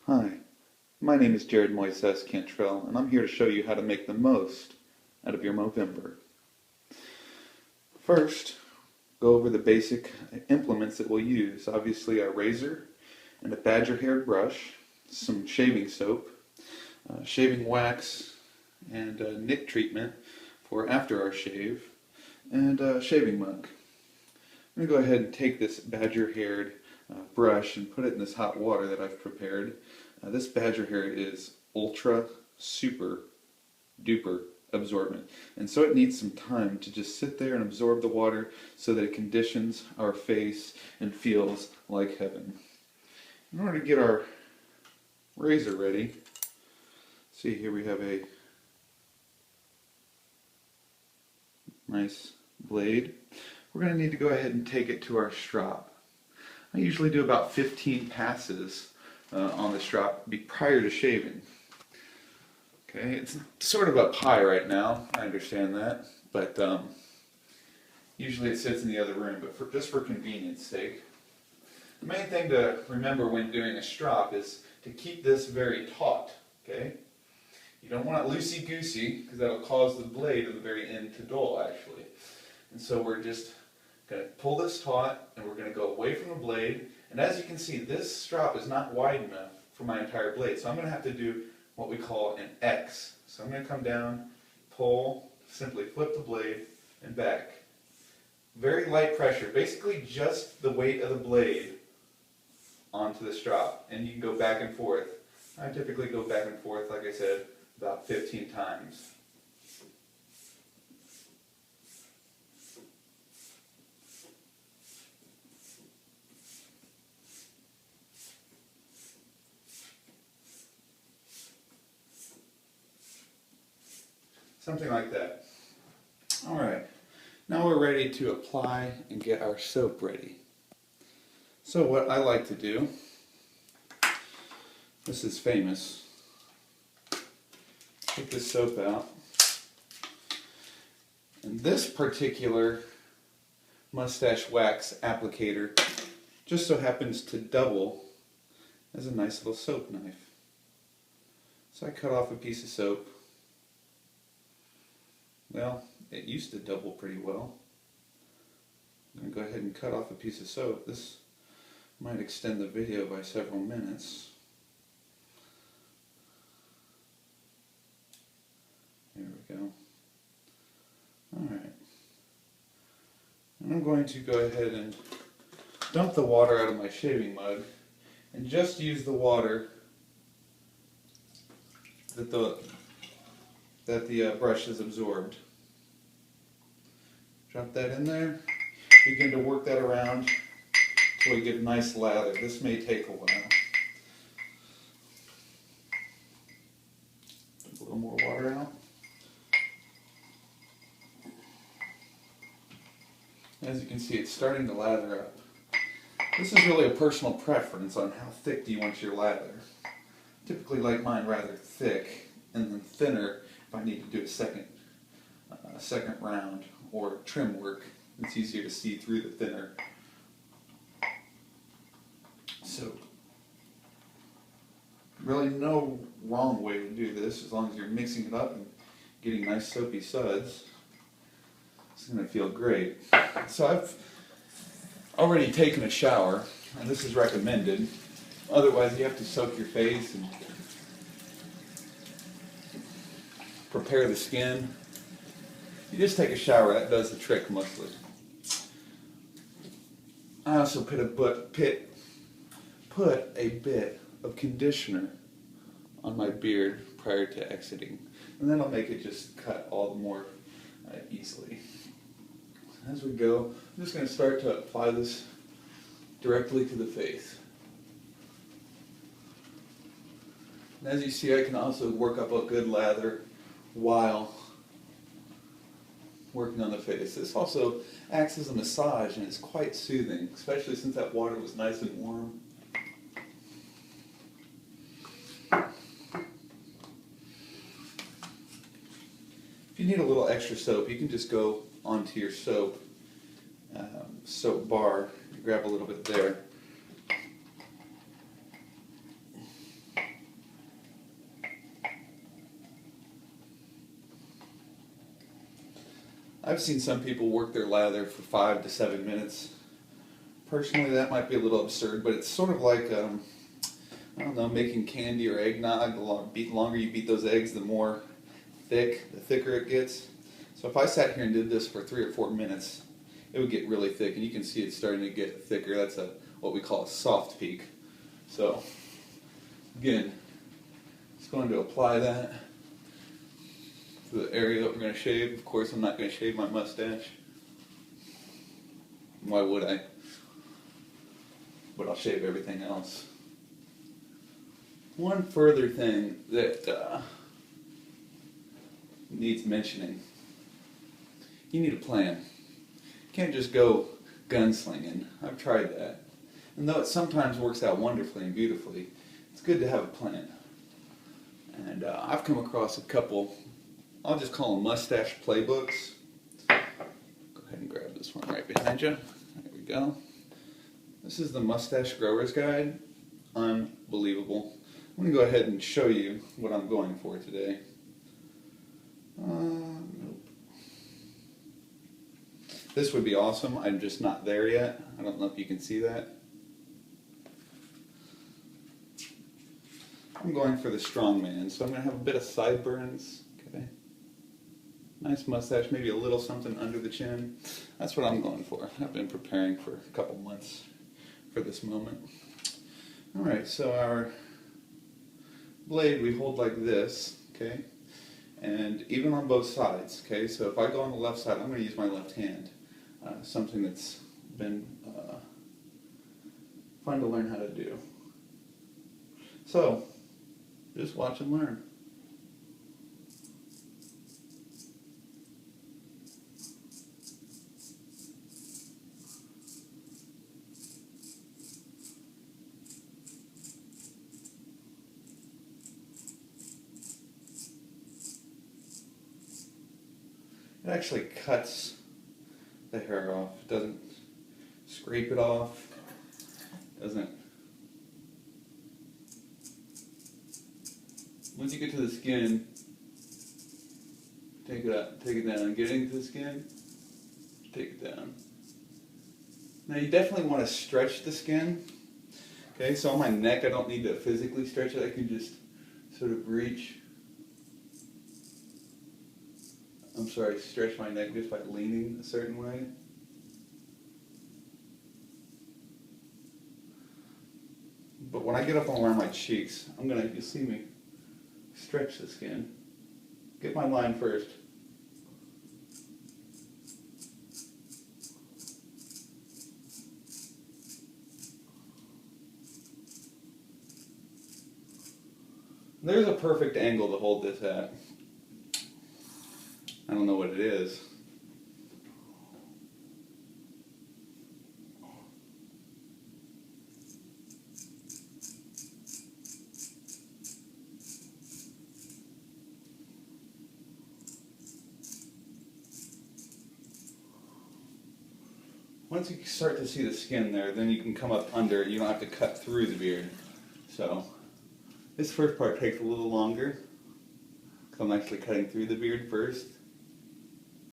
Hi, my name is Jared Moises Cantrell, and I'm here to show you how to make the most out of your Movember. First, go over the basic implements that we'll use. Obviously, a razor and a badger hair brush, some shaving soap, shaving wax, and a nick treatment for after our shave, and a shaving mug. I'm going to go ahead and take this badger haired brush and put it in this hot water that I've prepared. This badger hair is ultra super duper absorbent, and so it needs some time to just sit there and absorb the water so that it conditions our face and feels like heaven. In order to get our razor ready, see here we have a nice blade. We're going to need to go ahead and take it to our strop. I usually do about 15 passes on the strop prior to shaving. Okay, it's sort of up high right now, I understand that, but usually it sits in the other room, but just for convenience sake. The main thing to remember when doing a strop is to keep this very taut, okay? You don't want it loosey-goosey, because that'll cause the blade at the very end to dull, actually. And so we're just going to pull this taut, and we're going to go away from the blade. And as you can see, this strop is not wide enough for my entire blade, so I'm going to have to do what we call an X. So I'm going to come down, pull, simply flip the blade, and back. Very light pressure, basically just the weight of the blade onto the strop, and you can go back and forth. I typically go back and forth, like I said, about 15 times. Something like that. Alright, now we're ready to apply and get our soap ready. So what I like to do, this is famous, take this soap out, and this particular mustache wax applicator just so happens to double as a nice little soap knife. So I cut off a piece of soap. Well, it used to double pretty well. I'm going to go ahead and cut off a piece of soap. This might extend the video by several minutes. There we go. Alright. And I'm going to go ahead and dump the water out of my shaving mug and just use the water that the brush has absorbed. Drop that in there. Begin to work that around until we get a nice lather. This may take a while. Put a little more water out. As you can see, it's starting to lather up. This is really a personal preference on how thick do you want your lather. Typically like mine rather thick, and then thinner if I need to do a second round or trim work. It's easier to see through the thinner. So, really no wrong way to do this as long as you're mixing it up and getting nice soapy suds. It's going to feel great. So I've already taken a shower, and this is recommended. Otherwise you have to soak your face and prepare the skin. You just take a shower, that does the trick mostly. I also put a bit of conditioner on my beard prior to exiting, and that'll make it just cut all the more easily. As we go, I'm just going to start to apply this directly to the face. And as you see, I can also work up a good lather while working on the face. This also acts as a massage, and it's quite soothing, especially since that water was nice and warm. If you need a little extra soap, you can just go onto your soap bar, grab a little bit there. I've seen some people work their lather for 5 to 7 minutes. Personally, that might be a little absurd, but it's sort of like, I don't know, making candy or eggnog. The longer you beat those eggs, the more the thicker it gets. So if I sat here and did this for 3 or 4 minutes, it would get really thick, and you can see it's starting to get thicker. That's what we call a soft peak. So again, just going to apply that to the area that we're going to shave. Of course, I'm not going to shave my mustache. Why would I? But I'll shave everything else. One further thing that needs mentioning. You need a plan. You can't just go gunslinging. I've tried that. And though it sometimes works out wonderfully and beautifully, it's good to have a plan. And I've come across a couple, I'll just call them mustache playbooks. Go ahead and grab this one right behind you. There we go. This is the Mustache Grower's Guide. Unbelievable. I'm going to go ahead and show you what I'm going for today. Nope. This would be awesome. I'm just not there yet. I don't know if you can see that. I'm going for the strongman, so I'm going to have a bit of sideburns. Okay. Nice mustache, maybe a little something under the chin. That's what I'm going for. I've been preparing for a couple months for this moment. Alright, so our blade we hold like this, okay? And even on both sides, okay? So if I go on the left side, I'm going to use my left hand. Something that's been fun to learn how to do. So, just watch and learn. It actually cuts the hair off. It doesn't scrape it off. Doesn't. Once you get to the skin, take it up, take it down. Getting to the skin, take it down. Now you definitely want to stretch the skin. Okay, so on my neck I don't need to physically stretch it. I can just sort of reach. I'm sorry, stretch my neck just by leaning a certain way. But when I get up around my cheeks, you'll see me stretch the skin. Get my line first. There's a perfect angle to hold this at. I don't know what it is. Once you start to see the skin there, then you can come up under it. You don't have to cut through the beard. So, this first part takes a little longer, because I'm actually cutting through the beard first.